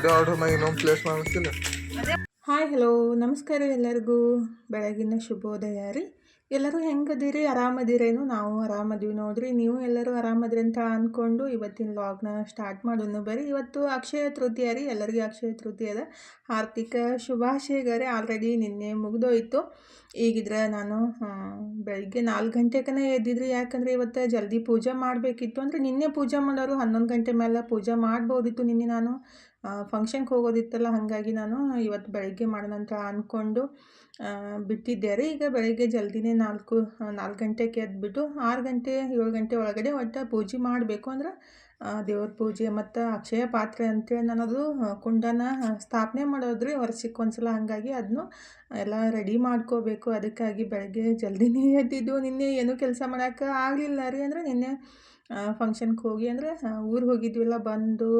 Order ಮಾಡಿ ಇನ್ನೊಂದು place ಮಾಡಿಸ್ತಿಲ್ಲ. Hi hello ನಮಸ್ಕಾರ ಎಲ್ಲರಿಗೂ ಬೆಳಗಿನ ಶುಭೋದಯ ರೀ. ಎಲ್ಲರೂ ಹೆಂಗದಿರಿ, ಆರಾಮದಿರೇನು? ನಾವು ಆರಾಮದೀವಿ ನೋಡ್ರಿ. ನೀವು ಎಲ್ಲರೂ ಆರಾಮದ್ರಿ ಅಂತ ಅಂದ್ಕೊಂಡು ಇವತ್ತಿನ ವ್ಲಾಗ್ನ ಸ್ಟಾರ್ಟ್ ಮಾಡೋಣ ಬರ್ರಿ. ಇವತ್ತು ಅಕ್ಷಯ ತೃತೀಯ ರೀ. ಎಲ್ಲರಿಗೂ ಅಕ್ಷಯ ತೃತೀಯದ ಆರ್ಥಿಕ ಶುಭಾಶಯಗರಿ. ಆಲ್ರೆಡಿ ನಿನ್ನೆ ಮುಗಿದೋಯ್ತು. ಈಗಿದ್ರೆ ನಾನು ಬೆಳಿಗ್ಗೆ 4 ಗಂಟೆಕನೇ ಎದ್ದಿದ್ರಿ. ಯಾಕಂದರೆ ಇವತ್ತು ಜಲ್ದಿ ಪೂಜೆ ಮಾಡಬೇಕಿತ್ತು. ಅಂದರೆ ನಿನ್ನೆ ಪೂಜೆ ಮಾಡೋರು 11 ಗಂಟೆ ಮೇಲೆ ಪೂಜೆ ಮಾಡ್ಬೋದಿತ್ತು. ನಿನ್ನೆ ನಾನು ಫಂಕ್ಷನ್ಗೆ ಹೋಗೋದಿತ್ತಲ್ಲ, ಹಾಗಾಗಿ ನಾನು ಇವತ್ತು ಬೆಳಗ್ಗೆ ಮಾಡೋಣ ಅಂತ ಅಂದ್ಕೊಂಡು ಬಿಟ್ಟಿದ್ದೆ ರೀ. ಈಗ ಬೆಳಗ್ಗೆ ಜಲ್ದಿನೇ 4 ಗಂಟೆಗೆ ಎದ್ಬಿಟ್ಟು 6 ಗಂಟೆ 7 ಗಂಟೆ ಒಳಗಡೆ ಒಟ್ಟು ಪೂಜೆ ಮಾಡಬೇಕು. ಅಂದ್ರೆ ದೇವ್ರ ಪೂಜೆ ಮತ್ತು ಅಕ್ಷಯ ಪಾತ್ರೆ ಅಂತೇಳಿ ನನ್ನದು ಕುಂಡನ ಸ್ಥಾಪನೆ ಮಾಡೋದ್ರಿ ವರ್ಷಕ್ಕೆ ಒಂದ್ಸಲ. ಹಾಗಾಗಿ ಅದನ್ನು ಎಲ್ಲ ರೆಡಿ ಮಾಡ್ಕೋಬೇಕು. ಅದಕ್ಕಾಗಿ ಬೆಳಗ್ಗೆ ಜಲ್ದಿನೇ ಎದ್ದಿದ್ದು. ನಿನ್ನೆ ಏನೂ ಕೆಲಸ ಮಾಡೋಕೆ ಆಗಲಿಲ್ಲ ರೀ. ಅಂದರೆ ನಿನ್ನೆ ಫಂಕ್ಷನ್ಗೆ ಹೋಗಿ ಅಂದರೆ ಊರಿಗೆ ಹೋಗಿದ್ವಿಲ್ಲ, ಬಂದು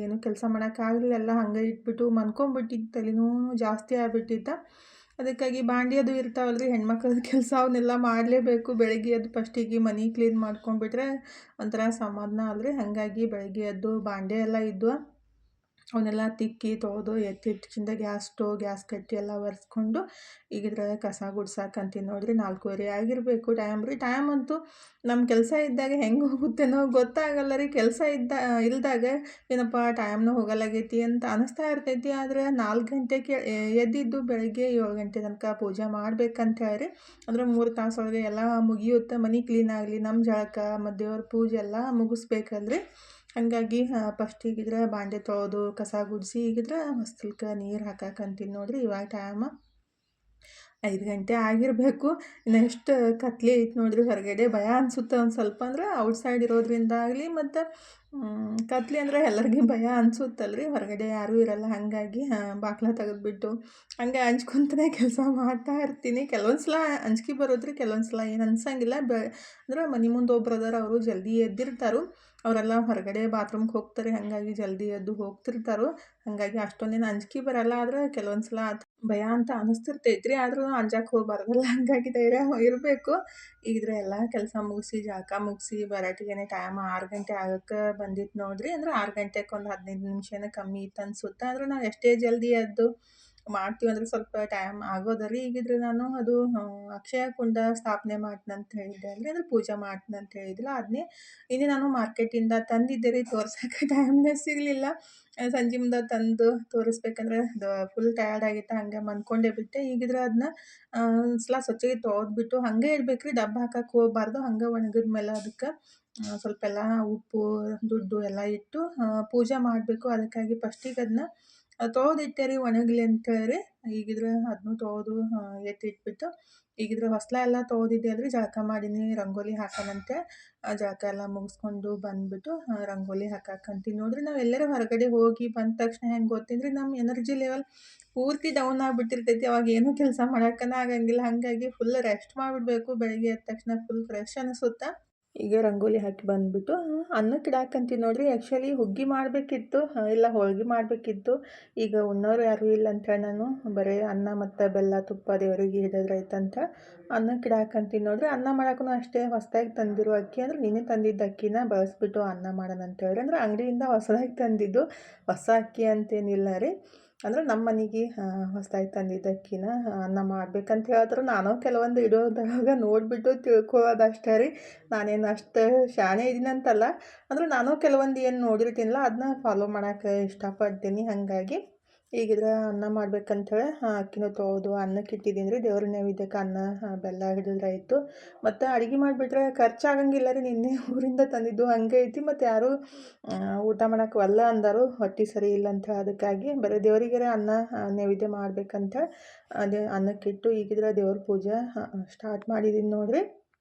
ಏನೂ ಕೆಲಸ ಮಾಡೋಕ್ಕಾಗಲಿಲ್ಲ. ಎಲ್ಲ ಹಂಗೆ ಇಟ್ಬಿಟ್ಟು ಮನ್ಕೊಂಬಿಟ್ಟಿದ್ದು, ತಲೆನೂ ಜಾಸ್ತಿ ಆಗಿಬಿಟ್ಟಿತ್ತು. ಅದಕ್ಕಾಗಿ ಬಾಂಡೆ ಅದು ಇರ್ತಾವಲ್ಲ ರೀ, ಹೆಣ್ಮಕ್ಳದ್ದು ಕೆಲಸ ಅವನ್ನೆಲ್ಲ ಮಾಡಲೇಬೇಕು. ಬೆಳಗ್ಗೆ ಎದ್ದು ಫಸ್ಟಿಗೆ ಮನೆ ಕ್ಲೀನ್ ಮಾಡ್ಕೊಂಡ್ಬಿಟ್ರೆ ಒಂಥರ ಸಮಾಧಾನ ಅಲ್ರಿ. ಹಾಗಾಗಿ ಬೆಳಗ್ಗೆ ಎದ್ದು ಬಾಂಡೆ ಎಲ್ಲ ಇದ್ವು, ಅವನ್ನೆಲ್ಲ ತಿಕ್ಕಿ ತೊಳೆದು ಎತ್ತಿಟ್ಟಿಂದ ಗ್ಯಾಸ್ ಕಟ್ಟಿ ಎಲ್ಲ ಒರೆಸ್ಕೊಂಡು ಈಗಿದ್ರೆ ಕಸ ಗುಡ್ಸಾಕಂತೀನಿ ನೋಡ್ರಿ. 4:15 ಆಗಿರಬೇಕು ಟೈಮ್ ರೀ. ಟೈಮ್ ಅಂತೂ ನಮ್ಮ ಕೆಲಸ ಇದ್ದಾಗ ಹೆಂಗೆ ಹೋಗುತ್ತೇನೋ ಗೊತ್ತಾಗಲ್ಲ ರೀ. ಕೆಲಸ ಇಲ್ದಾಗ ಏನಪ್ಪ ಟೈಮ್ನೂ ಹೋಗಲಾಗೈತಿ ಅಂತ ಅನಿಸ್ತಾ ಇರ್ತೈತಿ. ಆದರೆ 4 ಗಂಟೆಗೆ ಎದ್ದಿದ್ದು ಬೆಳಗ್ಗೆ 7 ಗಂಟೆ ತನಕ ಪೂಜೆ ಮಾಡ್ಬೇಕಂತ ಹೇಳಿ. ಅಂದರೆ 3 ತಾಸೊಳಗೆ ಎಲ್ಲ ಮುಗಿಯುತ್ತೆ. ಮನೆ ಕ್ಲೀನ್ ಆಗಲಿ, ನಮ್ಮ ಜಳಕ ಮತ್ತು ದೇವ್ರ ಪೂಜೆ ಎಲ್ಲ ಮುಗಿಸ್ಬೇಕಲ್ರಿ. ಹಾಗಾಗಿ ಫಸ್ಟಿಗಿದ್ರೆ ಬಾಂಡೆ ತೊಳೆದು ಕಸ ಗುಡಿಸಿ ಈಗಿದ್ರೆ ಹೊಸ್ತಿಲ್ಕ ನೀರು ಹಾಕಕ್ಕಂತೀನಿ ನೋಡ್ರಿ. ಇವಾಗ ಟೈಮ್ 5 ಗಂಟೆ ಆಗಿರಬೇಕು. ನೆಕ್ಸ್ಟ್ ಕತ್ಲೆ ಐತೆ ನೋಡ್ರಿ ಹೊರಗಡೆ. ಭಯ ಅನಿಸುತ್ತೆ ಒಂದು ಸ್ವಲ್ಪ. ಅಂದ್ರೆ ಔಟ್ಸೈಡ್ ಇರೋದ್ರಿಂದ ಆಗಲಿ ಮತ್ತು ಕತ್ಲೆ ಅಂದರೆ ಎಲ್ಲರಿಗೂ ಭಯ ಅನಿಸುತ್ತಲ್ರಿ. ಹೊರಗಡೆ ಯಾರೂ ಇರಲ್ಲ. ಹಾಗಾಗಿ ಬಾಗ್ಲ ತೆಗೆದ್ಬಿಟ್ಟು ಹಂಗೆ ಹಂಚ್ಕೊತನೇ ಕೆಲಸ ಮಾಡ್ತಾ ಇರ್ತೀನಿ. ಕೆಲವೊಂದು ಸಲ ಅಂಜಿಕೆ ಬರೋದ್ರಿ, ಕೆಲವೊಂದು ಸಲ ಏನು ಅನ್ಸಂಗಿಲ್ಲ. ಅಂದ್ರೆ ಮನೆ ಮುಂದೆ ಒಬ್ರು ಅದಾರ, ಅವರು ಜಲ್ದಿ ಎದ್ದಿರ್ತಾರೋ. ಅವರೆಲ್ಲ ಹೊರಗಡೆ ಬಾತ್ರೂಮ್ಗೆ ಹೋಗ್ತಾರೆ. ಹಾಗಾಗಿ ಜಲ್ದಿ ಎದ್ದು ಹೋಗ್ತಿರ್ತಾರೋ. ಹಾಗಾಗಿ ಅಷ್ಟೊಂದೇನು ಅಂಜಿಕೆ ಬರಲ್ಲ. ಆದರೆ ಕೆಲವೊಂದು ಸಲ ಭಯ ಅಂತ ಅನಿಸ್ತಿರ್ತೈತ್ರಿ. ಆದ್ರೂ ಅಂಜಕ್ಕೆ ಹೋಗ್ಬಾರ್ದಲ್ಲ. ಹಾಗಾಗಿ ಧೈರ್ಯ ಇರಬೇಕು. ಈಗಿದ್ರೆ ಎಲ್ಲ ಕೆಲಸ ಮುಗಿಸಿ ಜಳಕ ಮುಗಿಸಿ ಬರೋಟಿಗೆ ಟೈಮ್ 6 ಗಂಟೆ ಆಗೋಕ್ಕೆ ಬಂದಿತ್ತು ನೋಡ್ರಿ. ಅಂದರೆ 6 ಗಂಟೆಗೆ ಒಂದು 15 ನಿಮಿಷನೇ ಕಮ್ಮಿ ಇತ್ತು ಅನ್ಸುತ್ತೆ. ಆದರೆ ನಾವು ಎಷ್ಟೇ ಜಲ್ದಿ ಎದ್ದು ಮಾಡ್ತೀವಿ ಅಂದ್ರೆ ಸ್ವಲ್ಪ ಟೈಮ್ ಆಗೋದ ರೀ. ಈಗಿದ್ರೆ ನಾನು ಅದು ಅಕ್ಷಯ ಕುಂಡ ಸ್ಥಾಪನೆ ಮಾಡ್ತೀನಂತ ಹೇಳಿದ್ದೆ ಅಲ್ರಿ, ಅಂದರೆ ಪೂಜೆ ಮಾಡ್ತೀನಂತ ಹೇಳಿದ್ದಿಲ್ಲ. ಅದನ್ನೇ ಇನ್ನೇ ನಾನು ಮಾರ್ಕೆಟಿಂದ ತಂದಿದ್ದೆ ರೀ. ತೋರ್ಸೋಕೆ ಟೈಮ್ನೇ ಸಿಗಲಿಲ್ಲ. ಸಂಜೆ ಮುಂದೆ ತಂದು ತೋರಿಸ್ಬೇಕಂದ್ರೆ ಅದು ಫುಲ್ ಟಯರ್ಡ್ ಆಗಿತ್ತು. ಹಂಗೆ ಮನ್ಕೊಂಡೇ ಬಿಟ್ಟೆ. ಈಗಿದ್ರೆ ಅದನ್ನ ಒಂದು ಸಲ ಸ್ವಚ್ಛಗೆ ತೊಳೆದ್ಬಿಟ್ಟು ಹಾಗೆ ಇಡ್ಬೇಕು ರೀ. ಡಬ್ಬ ಹಾಕಕ್ಕೆ ಹೋಗ್ಬಾರ್ದು. ಹಂಗೆ ಒಣಗಿದ ಮೇಲೆ ಅದಕ್ಕೆ ಸ್ವಲ್ಪ ಎಲ್ಲ ಉಪ್ಪು ದುಡ್ಡು ಎಲ್ಲ ಇಟ್ಟು ಪೂಜೆ ಮಾಡಬೇಕು. ಅದಕ್ಕಾಗಿ ಫಸ್ಟಿಗೆ ಅದನ್ನ ತೊಳೆದಿಟ್ಟೆ ರೀ, ಒಣಗಲಿ ಅಂತೇಳಿ. ಈಗಿದ್ರೆ ಅದನ್ನು ತೊಳೆದು ಎತ್ತಿಟ್ಬಿಟ್ಟು ಈಗಿದ್ರೆ ಹೊಸ್ಲ ಎಲ್ಲ ತೊಳೆದಿದ್ದೆ ಅಲ್ರಿ. ಜಳಕ ಮಾಡೀನಿ, ರಂಗೋಲಿ ಹಾಕೋಣಂತೆ. ಜಳಕ ಎಲ್ಲ ಮುಗಿಸ್ಕೊಂಡು ಬಂದುಬಿಟ್ಟು ರಂಗೋಲಿ ಹಾಕಕ್ಕಂತೀನಿ ನೋಡ್ರಿ. ನಾವು ಎಲ್ಲರೂ ಹೊರಗಡೆ ಹೋಗಿ ಬಂದ ತಕ್ಷಣ ಹೆಂಗೆ ಗೊತ್ತೇನ್ರಿ, ನಮ್ಮ ಎನರ್ಜಿ ಲೆವೆಲ್ ಪೂರ್ತಿ ಡೌನ್ ಆಗಿಬಿಟ್ಟಿರ್ತೈತಿ. ಅವಾಗ ಏನೂ ಕೆಲಸ ಮಾಡೋಕ್ಕನ ಆಗಂಗಿಲ್ಲ. ಹಾಗಾಗಿ ಫುಲ್ ರೆಸ್ಟ್ ಮಾಡಿಬಿಡ್ಬೇಕು. ಬೆಳಗ್ಗೆ ಎದ್ದ ತಕ್ಷಣ ಫುಲ್ ಫ್ರೆಶ್ ಅನಿಸುತ್ತೆ. ಈಗ ರಂಗೋಲಿ ಹಾಕಿ ಬಂದುಬಿಟ್ಟು ಅನ್ನಕ್ಕೆ ಇಡಾಕಂತೀನಿ ನೋಡ್ರಿ. ಆ್ಯಕ್ಚುಲಿ ಹುಗ್ಗಿ ಮಾಡಬೇಕಿತ್ತು, ಇಲ್ಲ ಹೋಳ್ಗೆ ಮಾಡಬೇಕಿತ್ತು. ಈಗ ಉಣ್ಣೋರು ಯಾರೂ ಇಲ್ಲ ಅಂತೇಳಿ ನಾನು ಬರೀ ಅನ್ನ ಮತ್ತು ಬೆಲ್ಲ ತುಪ್ಪ ದೇವರಿಗೆ ಇಡೋದ್ರಾಯ್ತಂತ ಅನ್ನಕ್ಕೆ ಇಡಾಕಂತೀನಿ ನೋಡ್ರಿ. ಅನ್ನ ಮಾಡೋಕ್ಕೂ ಅಷ್ಟೇ ಹೊಸದಾಗಿ ತಂದಿರೋ ಅಕ್ಕಿ, ಅಂದರೆ ನಿನ್ನೆ ತಂದಿದ್ದ ಅಕ್ಕಿನ ಬಳಸ್ಬಿಟ್ಟು ಅನ್ನ ಮಾಡೋಣ ಅಂತೇಳಿ. ಅಂದರೆ ಅಂಗಡಿಯಿಂದ ಹೊಸದಾಗಿ ತಂದಿದ್ದು, ಹೊಸ ಅಕ್ಕಿ ಅಂತೇನಿಲ್ಲ ರೀ. ಅಂದ್ರೆ ನಮ್ಮ ಮನೆಗೆ ಹೊಸದಾಗಿ ತಂದಿದ್ದ ಅಕ್ಕಿನ ಅನ್ನ ಮಾಡ್ಬೇಕಂತ ಹೇಳಿದ್ರು. ನಾನು ಕೆಲವೊಂದು ಇಡೋದ್ರಾಗ ನೋಡಿಬಿಟ್ಟು ತಿಳ್ಕೊಳ್ಳೋದಷ್ಟೇ ರೀ. ನಾನೇನು ಅಷ್ಟು ಶಾಣೆ ಇದೀನಂತಲ್ಲ. ಅಂದ್ರೆ ನಾನು ಕೆಲವೊಂದು ಏನು ನೋಡಿರ್ತೀನಲ್ಲ ಅದನ್ನ ಫಾಲೋ ಮಾಡೋಕೆ ಇಷ್ಟಪಡ್ತೀನಿ. ಹಾಗಾಗಿ ಈಗಿದ್ರೆ ಅನ್ನ ಮಾಡ್ಬೇಕಂತೇಳಿ ಅಕ್ಕಿನೂ ತೊಳೆದು ಅನ್ನಕ್ಕೆ ಇಟ್ಟಿದ್ದೀನಿ ರೀ. ದೇವ್ರ ನೈವೇದ್ಯಕ್ಕೆ ಅನ್ನ ಬೆಲ್ಲ ಹಿಡಿದ್ರಾಯ್ತು. ಮತ್ತು ಅಡುಗೆ ಮಾಡಿಬಿಟ್ರೆ ಖರ್ಚಾಗಂಗಿಲ್ಲ ರೀ. ನಿನ್ನೆ ಊರಿಂದ ತಂದಿದ್ದು ಹಂಗೆ ಐತಿ. ಮತ್ತು ಯಾರೂ ಊಟ ಮಾಡೋಕೆ ಒಲ್ಲ ಅಂದರು, ಹೊಟ್ಟೆ ಸರಿ ಇಲ್ಲ ಅಂತ. ಅದಕ್ಕಾಗಿ ಬರೀ ದೇವರಿಗೆರೆ ಅನ್ನ ನೈವೇದ್ಯ ಮಾಡ್ಬೇಕಂತ ಅದೇ ಅನ್ನಕ್ಕಿಟ್ಟು ಈಗಿದ್ರೆ ದೇವ್ರ ಪೂಜೆ ಸ್ಟಾರ್ಟ್ ಮಾಡಿದ್ದೀನಿ ನೋಡ್ರಿ.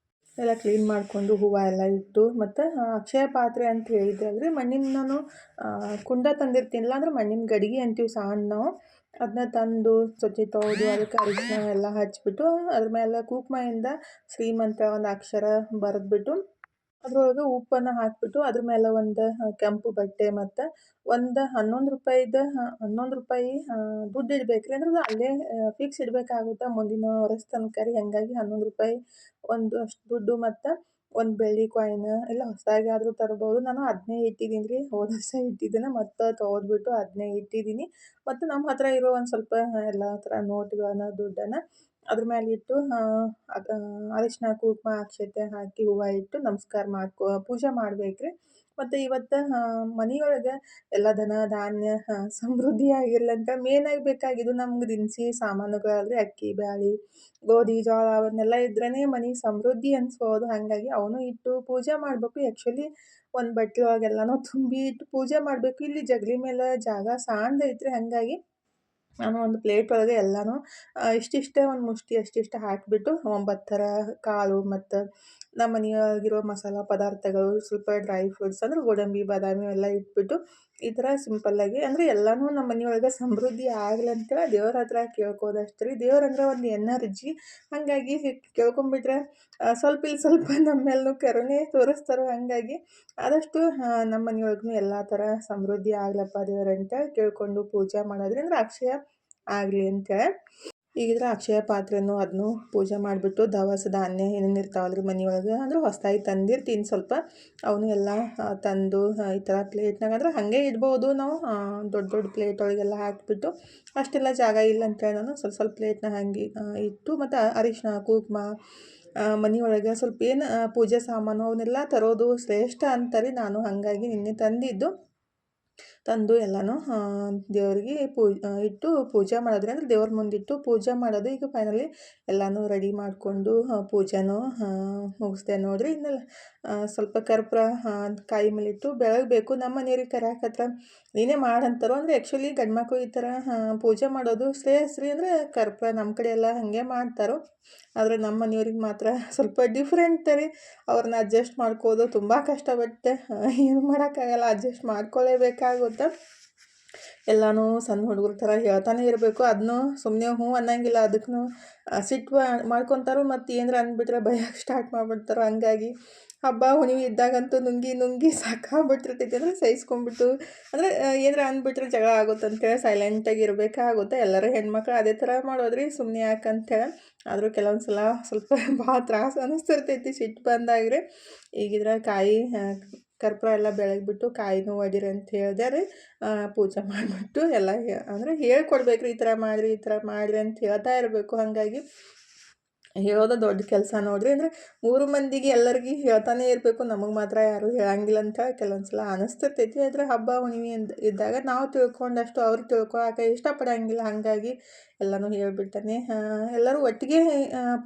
ಎಲ್ಲ ಕ್ಲೀನ್ ಮಾಡಿಕೊಂಡು ಹೂವು ಎಲ್ಲ ಇಟ್ಟು ಮತ್ತು ಅಕ್ಷಯ ಪಾತ್ರೆ ಅಂತ ಹೇಳಿದ್ದೆ ಅಲ್ರಿ. ಮಣ್ಣಿನ ನಾನು ಕುಂಡ ತಂದಿರ್ತೀನಲ್ಲ, ಅಂದ್ರೆ ಮಣ್ಣಿನ ಗಡಿಗೆ ಅಂತೀವಿ ಸಣ್ಣ ನಾವು. ಅದನ್ನ ತಂದು ಸ್ವಚ್ಛ ತೊಳೆದು ಅದಕ್ಕೆ ಅರಿಶಿನ ಎಲ್ಲ ಹಚ್ಬಿಟ್ಟು ಅದ್ರ ಮೇಲೆ ಕುಂಕುಮದಿಂದ ಶ್ರೀಮಂತ ಒಂದು ಅಕ್ಷರ ಬರೆದ್ಬಿಟ್ಟು ಅದ್ರೊಳಗೆ ಉಪ್ಪನ್ನು ಹಾಕಿಬಿಟ್ಟು ಅದ್ರ ಮೇಲೆ ಒಂದು ಕೆಂಪು ಬಟ್ಟೆ ಮತ್ತು ಒಂದು 11 ರೂಪಾಯಿದು 11 ರೂಪಾಯಿ ದುಡ್ಡು ಇಡ್ಬೇಕು ರೀ. ಅಂದ್ರೆ ಅಲ್ಲೇ ಫಿಕ್ಸ್ ಇಡಬೇಕಾಗುತ್ತೆ ಮುಂದಿನ ವರ್ಷ ತನಕ ರೀ. ಹಾಗಾಗಿ 11 ರೂಪಾಯಿ ಒಂದು ಅಷ್ಟು ದುಡ್ಡು ಮತ್ತು ಒಂದು ಬೆಳ್ಳಿ ಕಾಯಿನ್ ಇಲ್ಲ ಹೊಸದಾಗಿ ಆದರೂ ತರ್ಬೋದು. ನಾನು ಅದನ್ನೇ ಇಟ್ಟಿದ್ದೀನಿ ರೀ, ಹೋದ ವರ್ಷ ಇಟ್ಟಿದ್ದನ್ನು ಮತ್ತೆ ತೊಗೊಂಡ್ಬಿಟ್ಟು ಅದನ್ನೇ ಇಟ್ಟಿದ್ದೀನಿ. ಮತ್ತು ನಮ್ಮ ಹತ್ರ ಇರೋ ಒಂದು ಸ್ವಲ್ಪ ಎಲ್ಲ ಥರ ನೋಟ್ಗಳನ್ನು ದುಡ್ಡನ್ನು ಅದ್ರ ಮೇಲೆ ಇಟ್ಟು ಅದು ಅರಿಶಿನ ಕುಂಕುಮ ಅಕ್ಷತೆ ಹಾಕಿ ಹೂವು ಇಟ್ಟು ನಮಸ್ಕಾರ ಪೂಜೆ ಮಾಡ್ಬೇಕು ರೀ. ಮತ್ತು ಇವತ್ತು ಮನೆಯೊಳಗೆ ಎಲ್ಲ ಧನ ಧಾನ್ಯ ಸಮೃದ್ಧಿ ಆಗಿರ್ಲಿ ಅಂತ ಮೇನಾಗಿ ಬೇಕಾಗಿದ್ದು ನಮ್ಗೆ ದಿನಸಿ ಸಾಮಾನುಗಳಾದರೆ ಅಕ್ಕಿ ಬ್ಯಾಳೆ ಗೋಧಿ ಜೋಳ ಅವನ್ನೆಲ್ಲ ಇದ್ರೇ ಮನೆ ಸಮೃದ್ಧಿ ಅನ್ಸ್ಬೋದು. ಹಾಗಾಗಿ ಅವನು ಇಟ್ಟು ಪೂಜೆ ಮಾಡಬೇಕು. ಆ್ಯಕ್ಚುಲಿ ಒಂದು ಬಟ್ಟೆ ಒಳಗೆಲ್ಲನೂ ತುಂಬಿ ಇಟ್ಟು ಪೂಜೆ ಮಾಡಬೇಕು. ಇಲ್ಲಿ ಜಗಲಿ ಮೇಲೆ ಜಾಗ ಸಣ್ಣದೈತ್ರಿ, ಹಾಗಾಗಿ ನಾನು ಒಂದು ಪ್ಲೇಟ್ ಒಳಗೆ ಎಲ್ಲನೂ ಇಷ್ಟಿಷ್ಟೇ ಒಂದು ಮುಷ್ಟಿ ಅಷ್ಟಿಷ್ಟು ಹಾಕಿಬಿಟ್ಟು 9 ಥರ ಕಾಳು ಮತ್ತು ನಮ್ಮ ಮನೆಯೊಳಗಿರೋ ಮಸಾಲ ಪದಾರ್ಥಗಳು ಸ್ವಲ್ಪ ಡ್ರೈ ಫ್ರೂಟ್ಸ್ ಅಂದ್ರೆ ಗೋಡಂಬಿ ಬಾದಾಮಿ ಎಲ್ಲ ಇಟ್ಬಿಟ್ಟು ಈ ಥರ ಸಿಂಪಲ್ಲಾಗಿ ಅಂದರೆ ಎಲ್ಲನೂ ನಮ್ಮ ಮನೆಯೊಳಗೆ ಸಮೃದ್ಧಿ ಆಗಲಿ ಅಂತೇಳಿ ದೇವ್ರ ಹತ್ರ ಕೇಳ್ಕೋದಷ್ಟು ರೀ. ದೇವ್ರಂದ್ರೆ ಒಂದು ಎನರ್ಜಿ, ಹಾಗಾಗಿ ಕೇಳ್ಕೊಂಬಿಟ್ರೆ ಸ್ವಲ್ಪ ಇಲ್ಲಿ ಸ್ವಲ್ಪ ನಮ್ಮ ಮೇಲೂ ಕರುಣೆ ತೋರಿಸ್ತಾರೆ. ಹಾಗಾಗಿ ಆದಷ್ಟು ನಮ್ಮ ಮನೆಯೊಳಗೂ ಎಲ್ಲ ಥರ ಸಮೃದ್ಧಿ ಆಗ್ಲಪ್ಪ ದೇವ್ರಂತ ಕೇಳ್ಕೊಂಡು ಪೂಜೆ ಮಾಡೋದ್ರಿಂದ ಅಕ್ಷಯ ಆಗಲಿ ಅಂತೇಳಿ ಈಗಿದ್ರೆ ಅಕ್ಷಯ ಪಾತ್ರೆನೂ ಅದನ್ನು ಪೂಜೆ ಮಾಡಿಬಿಟ್ಟು ದವಸ ಧಾನ್ಯ ಏನೇನು ಇರ್ತಾವಲ್ರಿ ಮನೆಯೊಳಗೆ ಅಂದ್ರೆ ಹೊಸದಾಗಿ ತಂದಿರ್ತೀನಿ ಸ್ವಲ್ಪ ಅವನು ಎಲ್ಲ ತಂದು ಈ ಥರ ಪ್ಲೇಟ್ನಾಗ ಅಂದ್ರೆ ಹಾಗೆ ಇಡ್ಬೋದು ನಾವು. ದೊಡ್ಡ ದೊಡ್ಡ ಪ್ಲೇಟ್ ಒಳಗೆಲ್ಲ ಹಾಕಿಬಿಟ್ಟು ಅಷ್ಟೆಲ್ಲ ಜಾಗ ಇಲ್ಲ ಅಂತೇಳಿ ನಾನು ಸ್ವಲ್ಪ ಸ್ವಲ್ಪ ಪ್ಲೇಟ್ನ ಹಾಗೆ ಇಟ್ಟು ಮತ್ತು ಅರಿಶಿನ ಕುಂಕುಮ ಮನೆಯೊಳಗೆ ಸ್ವಲ್ಪ ಏನು ಪೂಜೆ ಸಾಮಾನು ಅವನ್ನೆಲ್ಲ ತರೋದು ಶ್ರೇಷ್ಠ ಅಂತಾರೆ. ನಾನು ಹಾಗಾಗಿ ನಿನ್ನೆ ತಂದು ಎಲ್ಲನೂ ದೇವ್ರಿಗೆ ಇಟ್ಟು ಪೂಜೆ ಮಾಡೋದ್ರಿ ಅಂದ್ರೆ ದೇವ್ರ ಮುಂದಿಟ್ಟು ಪೂಜೆ ಮಾಡೋದು. ಈಗ ಫೈನಲಿ ಎಲ್ಲನೂ ರೆಡಿ ಮಾಡಿಕೊಂಡು ಪೂಜೆನೂ ಮುಗಿಸ್ದೆ ನೋಡಿರಿ. ಇನ್ನೆಲ್ಲ ಸ್ವಲ್ಪ ಕರ್ಪೂರ ಕಾಯಿ ಮೇಲಿಟ್ಟು ಬೆಳಗಬೇಕು. ನಮ್ಮ ಮನೆಯವ್ರಿಗೆ ಕರ್ಯಾಕತ್ರ ನೀನೇ ಮಾಡಂತಾರೋ ಅಂದರೆ ಆ್ಯಕ್ಚುಲಿ ಗಂಡ್ಮಕ್ಳು ಈ ಥರ ಪೂಜೆ ಮಾಡೋದು ಶ್ರೇಯಸ್ರಿ ಅಂದರೆ ಕರ್ಪೂರ ನಮ್ಮ ಕಡೆ ಎಲ್ಲ ಹಾಗೆ ಮಾಡ್ತಾರೋ. ಆದರೆ ನಮ್ಮ ಮನೆಯವ್ರಿಗೆ ಮಾತ್ರ ಸ್ವಲ್ಪ ಡಿಫ್ರೆಂಟ್ ರೀ. ಅವ್ರನ್ನ ಅಡ್ಜಸ್ಟ್ ಮಾಡ್ಕೋದು ತುಂಬ ಕಷ್ಟ, ಬಟ್ ಏನು ಮಾಡೋಕ್ಕಾಗಲ್ಲ, ಅಡ್ಜಸ್ಟ್ ಮಾಡ್ಕೊಳ್ಳೇಬೇಕಾಗುತ್ತೆ. ಎಲ್ಲನೂ ಸಣ್ಣ ಹುಡುಗರ ಥರ ಹೇಳ್ತಾನೆ ಇರಬೇಕು. ಅದನ್ನು ಸುಮ್ಮನೆ ಹ್ಞೂ ಅನ್ನಂಗಿಲ್ಲ, ಅದಕ್ಕೂ ಸಿಟ್ಟು ಮಾಡ್ಕೊತಾರೋ ಮತ್ತು ಏನಾರ ಅಂದ್ಬಿಟ್ರೆ ಭಯಕ್ಕೆ ಸ್ಟಾರ್ಟ್ ಮಾಡಿಬಿಡ್ತಾರೋ. ಹಂಗಾಗಿ ಹಬ್ಬ ಹುಣ್ಣಿಮೆ ಇದ್ದಾಗಂತೂ ನುಂಗಿ ಸಾಕಾಗ್ಬಿಟ್ಟಿರ್ತೈತಿ. ಅಂದರೆ ಸಹಿಸ್ಕೊಂಡ್ಬಿಟ್ಟು ಅಂದರೆ ಏನಾರ ಅಂದ್ಬಿಟ್ರೆ ಜಗಳ ಆಗುತ್ತೆ ಅಂತೇಳಿ ಸೈಲೆಂಟಾಗಿ ಇರಬೇಕಾಗುತ್ತೆ. ಎಲ್ಲರೂ ಹೆಣ್ಮಕ್ಳು ಅದೇ ಥರ ಮಾಡೋದ್ರಿ, ಸುಮ್ಮನೆ ಯಾಕಂತೇಳಿ. ಆದರೂ ಕೆಲವೊಂದು ಸಲ ಸ್ವಲ್ಪ ಭಾಳ ತ್ರಾಸು ಅನ್ನಿಸ್ತಿರ್ತೈತಿ ಸಿಟ್ಟು ಬಂದಾಗ್ರಿ. ಈಗಿದ್ರೆ ಕಾಯಿ ಕರ್ಪೂರ ಎಲ್ಲ ಬೆಳಗ್ಬಿಟ್ಟು ಕಾಯಿನೂ ಒಡಿರಿ ಅಂತ ಹೇಳಿದೆ ರೀ. ಪೂಜೆ ಮಾಡಿಬಿಟ್ಟು ಎಲ್ಲ ಅಂದರೆ ಹೇಳ್ಕೊಡ್ಬೇಕು ರೀ, ಈ ಥರ ಮಾಡಿರಿ ಅಂತ ಹೇಳ್ತಾ ಇರಬೇಕು. ಹಾಗಾಗಿ ಹೇಳೋದು ದೊಡ್ಡ ಕೆಲಸ ನೋಡಿರಿ. ಅಂದರೆ 3 ಮಂದಿಗೆ ಎಲ್ಲರಿಗೂ ಹೇಳ್ತಾನೆ ಇರಬೇಕು, ನಮಗೆ ಮಾತ್ರ ಯಾರೂ ಹೇಳಂಗಿಲ್ಲ ಅಂತ ಕೆಲವೊಂದು ಸಲ ಅನ್ನಿಸ್ತಿರ್ತೈತಿ. ಆದರೆ ಹಬ್ಬ ಹುಣ್ಣಿಮೆ ಇದ್ದಾಗ ನಾವು ತಿಳ್ಕೊಂಡಷ್ಟು ಅವ್ರು ತಿಳ್ಕೊಳಕ್ಕೆ ಇಷ್ಟಪಡೋಂಗಿಲ್ಲ. ಹಾಗಾಗಿ ಎಲ್ಲನೂ ಹೇಳ್ಬಿಡ್ತಾನೆ. ಎಲ್ಲರೂ ಒಟ್ಟಿಗೆ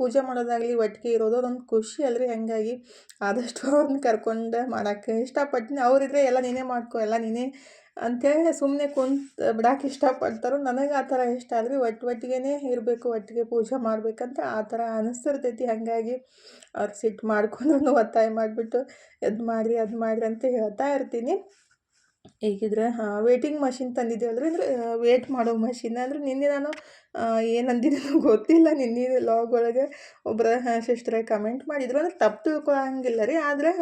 ಪೂಜೆ ಮಾಡೋದಾಗಲಿ ಒಟ್ಟಿಗೆ ಇರೋದು ಅದೊಂದು ಖುಷಿ ಅಲ್ರಿ. ಹಾಗಾಗಿ ಆದಷ್ಟು ಅವ್ರನ್ನ ಕರ್ಕೊಂಡು ಮಾಡೋಕ್ಕೆ ಇಷ್ಟಪಡ್ತೀನಿ. ಅವರಿದ್ರೆ ಎಲ್ಲ ನೀನೇ ಮಾಡ್ಕೊ ಎಲ್ಲ ನೀನೇ ಅಂಥೇಳಿ ಸುಮ್ಮನೆ ಬಿಡೋಕೆ ಇಷ್ಟಪಡ್ತಾರೋ. ನನಗೆ ಆ ಥರ ಇಷ್ಟ ಅಲ್ರಿ, ಒಟ್ಟಿಗೆ ಇರಬೇಕು, ಒಟ್ಟಿಗೆ ಪೂಜೆ ಮಾಡ್ಬೇಕಂತ ಆ ಥರ ಅನ್ನಿಸ್ತಿರ್ತೈತಿ. ಹಾಗಾಗಿ ಅವ್ರು ಸಿಟ್ಟು ಮಾಡ್ಕೊಂಡ್ರೂ ಒತ್ತಾಯ ಮಾಡಿಬಿಟ್ಟು ಅದು ಮಾಡಿರಿ ಅಂತ ಹೇಳ್ತಾ ಇರ್ತೀನಿ. ಈಗಿದ್ರೆ ವೇಟಿಂಗ್ ಮಷಿನ್ ತಂದಿದ್ದೇವಲ್ರಿ, ಅಂದರೆ ವೇಟ್ ಮಾಡೋ ಮಷಿನ್. ಅಂದರೆ ನಿನ್ನೆ ನಾನು ಏನಂದಿದ್ದೀನೋ ಗೊತ್ತಿಲ್ಲ, ನಿನ್ನೆ ಲಾಗ್ ಒಳಗೆ ಒಬ್ಬರ ಸಿಸ್ಟ್ರೇ ಕಮೆಂಟ್ ಮಾಡಿದ್ರು. ಅಂದರೆ ತಪ್ಪು ತಿಳ್ಕೊಳಂಗಿಲ್ಲ ರೀ, ಆದರೆ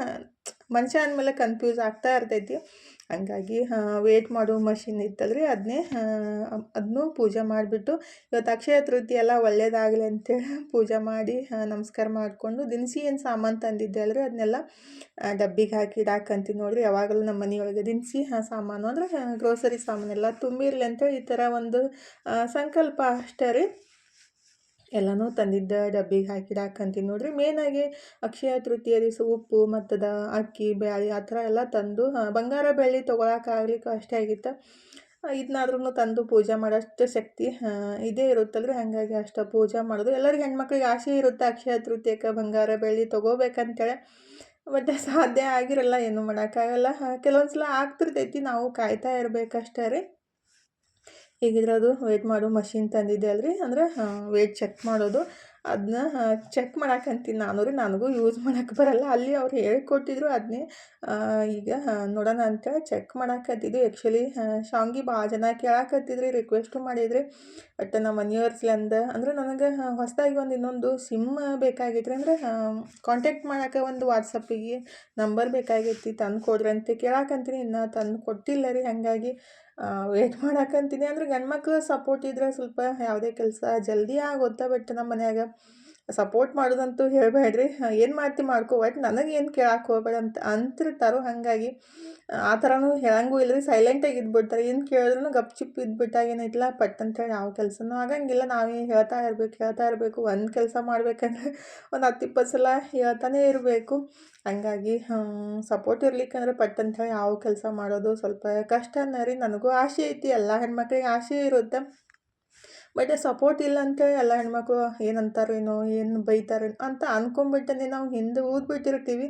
ಮನುಷ್ಯ ಅಂದಮೇಲೆ ಕನ್ಫ್ಯೂಸ್ ಆಗ್ತಾ ಇರ್ತೈತಿ. ಹಂಗಾಗಿ ವೇಟ್ ಮಾಡೋ ಮಷಿನ್ ಇತ್ತಲ್ರಿ, ಅದನ್ನು ಪೂಜೆ ಮಾಡಿಬಿಟ್ಟು ಇವತ್ತು ಅಕ್ಷಯ ತೃತೀಯ ಎಲ್ಲ ಒಳ್ಳೇದಾಗಲಿ ಅಂತೇಳಿ ಪೂಜೆ ಮಾಡಿ ನಮಸ್ಕಾರ ಮಾಡಿಕೊಂಡು ದಿನಸಿ ಏನು ಸಾಮಾನು ತಂದಿದ್ದೆ ಅಲ್ರಿ ಅದನ್ನೆಲ್ಲ ಡಬ್ಬಿಗೆ ಹಾಕಿ ಇಡಾಕಂತೀನಿ ನೋಡಿರಿ. ಯಾವಾಗಲೂ ನಮ್ಮ ಮನೆಯೊಳಗೆ ದಿನಸಿ ಸಾಮಾನು ಅಂದರೆ ಗ್ರೋಸರಿ ಸಾಮಾನೆಲ್ಲ ತುಂಬಿರಲಿ ಅಂತೇಳಿ ಈ ಥರ ಒಂದು ಸಂಕಲ್ಪ ಅಷ್ಟೇ ರೀ. ಎಲ್ಲನೂ ತಂದಿದ್ದ ಡಬ್ಬಿಗೆ ಹಾಕಿಡಾಕಂತೀನಿ ನೋಡಿರಿ. ಮೇನಾಗಿ ಅಕ್ಷಯ ತೃತೀಯ ದಿವಸ ಉಪ್ಪು ಮತ್ತು ಅಕ್ಕಿ ಬ್ಯಾಳೆ ಆ ಥರ ಎಲ್ಲ ತಂದು ಬಂಗಾರ ಬೆಳ್ಳಿ ತೊಗೊಳಕ್ಕಾಗ್ಲಿಕ್ಕೆ ಅಷ್ಟೇ ಆಗಿತ್ತು. ಇದನ್ನಾದ್ರೂ ತಂದು ಪೂಜೆ ಮಾಡೋಷ್ಟು ಶಕ್ತಿ ಇದೇ ಇರುತ್ತಲ್ರಿ. ಹಾಗಾಗಿ ಅಷ್ಟು ಪೂಜೆ ಮಾಡೋದು ಎಲ್ಲರಿಗೆ ಹೆಣ್ಮಕ್ಳಿಗೆ ಆಸೆ ಇರುತ್ತೆ ಅಕ್ಷಯ ತೃತೀಯಕ್ಕೆ ಬಂಗಾರ ಬೆಳ್ಳಿ ತೊಗೋಬೇಕಂತೇಳಿ. ಬಟ್ ಸಾಧ್ಯ ಆಗಿರಲ್ಲ, ಏನು ಮಾಡೋಕ್ಕಾಗಲ್ಲ. ಕೆಲವೊಂದು ಸಲ ಆಗ್ತಿರ್ತೈತಿ, ನಾವು ಕಾಯ್ತಾ ಇರಬೇಕಷ್ಟೇ ರೀ. ಈಗಿದ್ರೆ ಅದು ವೇಟ್ ಮಾಡೋ ಮಷಿನ್ ತಂದಿದ್ದೆ ಅಲ್ರಿ, ಅಂದರೆ ವೇಟ್ ಚೆಕ್ ಮಾಡೋದು. ಅದನ್ನ ಚೆಕ್ ಮಾಡಾಕಂತೀನಿ ನಾನು ರೀ. ನನಗೂ ಯೂಸ್ ಮಾಡೋಕ್ಕೆ ಬರಲ್ಲ, ಅಲ್ಲಿ ಅವ್ರು ಹೇಳ್ಕೊಟ್ಟಿದ್ರು. ಅದನ್ನೇ ಈಗ ನೋಡೋಣ ಅಂತೇಳಿ ಚೆಕ್ ಮಾಡಾಕತ್ತಿದ್ವಿ. ಆ್ಯಕ್ಚುಲಿ ಶಾವ್ಗಿ ಭಾಳ ಜನ ಕೇಳಾಕತ್ತಿದ್ರಿ, ರಿಕ್ವೆಸ್ಟು ಮಾಡಿದ್ರಿ. ಬಟ್ ನಮ್ಮ ಮನೆಯವ್ರ್ಸ್ಲಂದ ಅಂದರೆ ನನಗೆ ಹೊಸದಾಗಿ ಇನ್ನೊಂದು ಸಿಮ್ ಬೇಕಾಗಿತ್ತು ರೀ. ಅಂದರೆ ಕಾಂಟ್ಯಾಕ್ಟ್ ಮಾಡೋಕೆ ಒಂದು ವಾಟ್ಸಪ್ಪಿಗೆ ನಂಬರ್ ಬೇಕಾಗೈತಿ, ತಂದು ಕೊಡ್ರಿ ಅಂತ ಕೇಳಾಕಂತೀನಿ. ಇನ್ನೂ ತಂದು ಕೊಟ್ಟಿಲ್ಲ ರೀ. ಹಾಗಾಗಿ ವೇಟ್ ಮಾಡಾಕಂತೀನಿ. ಅಂದರೆ ಗಂಡ್ಮಕ್ಳು ಸಪೋರ್ಟ್ ಇದ್ದರೆ ಸ್ವಲ್ಪ ಯಾವುದೇ ಕೆಲಸ ಜಲ್ದಿ ಆಗುತ್ತೆ. ಬಟ್ ನಮ್ಮ ಮನ್ಯಾಗ ಸಪೋರ್ಟ್ ಮಾಡೋದಂತೂ ಹೇಳಬೇಡ್ರಿ, ಏನು ಮಾಡ್ತಿ ಮಾಡ್ಕೊ, ಒಟ್ಟು ನನಗೆ ಏನು ಕೇಳಕ್ಕೆ ಹೋಗ್ಬೇಡ ಅಂತ ಅಂತಿರ್ತಾರೋ. ಹಾಗಾಗಿ ಆ ಥರನೂ ಹೇಳಂಗೂ ಇಲ್ಲ ರೀ, ಸೈಲೆಂಟಾಗಿ ಇದ್ಬಿಡ್ತಾರೆ. ಏನು ಕೇಳಿದ್ರೂ ಗಪ್ ಚಿಪ್ ಇದ್ಬಿಟ್ಟಾಗ ಏನೈತಿಲ್ಲ ಪಟ್ ಅಂತೇಳಿ ಯಾವ ಕೆಲಸನೂ ಆಗಂಗಿಲ್ಲ. ನಾವೇ ಹೇಳ್ತಾ ಇರಬೇಕು. ಒಂದು ಕೆಲಸ ಮಾಡ್ಬೇಕಂದ್ರೆ ಒಂದು 10-20 ಸಲ ಹೇಳ್ತಾನೆ ಇರಬೇಕು. ಹಂಗಾಗಿ ಸಪೋರ್ಟ್ ಇರ್ಲಿಕ್ಕಂದ್ರೆ ಪಟ್ ಅಂತೇಳಿ ಯಾವ ಕೆಲಸ ಮಾಡೋದು ಸ್ವಲ್ಪ ಕಷ್ಟನೇ ರೀ. ನನಗೂ ಆಸೆ ಐತಿ, ಎಲ್ಲ ಹೆಣ್ಮಕ್ಳಿಗೆ ಆಸೆ ಇರುತ್ತೆ. ಬಟ್ ಸಪೋರ್ಟ್ ಇಲ್ಲ ಅಂತೇಳಿ ಎಲ್ಲ ಹೆಣ್ಮಕ್ಳು ಏನಂತಾರೇನೋ, ಏನು ಬೈತಾರೇನೋ ಅಂತ ಅಂದ್ಕೊಂಬಿಟ್ಟನೆ ನಾವು ಹಿಂದೆ ಊದ್ಬಿಟ್ಟಿರ್ತೀವಿ.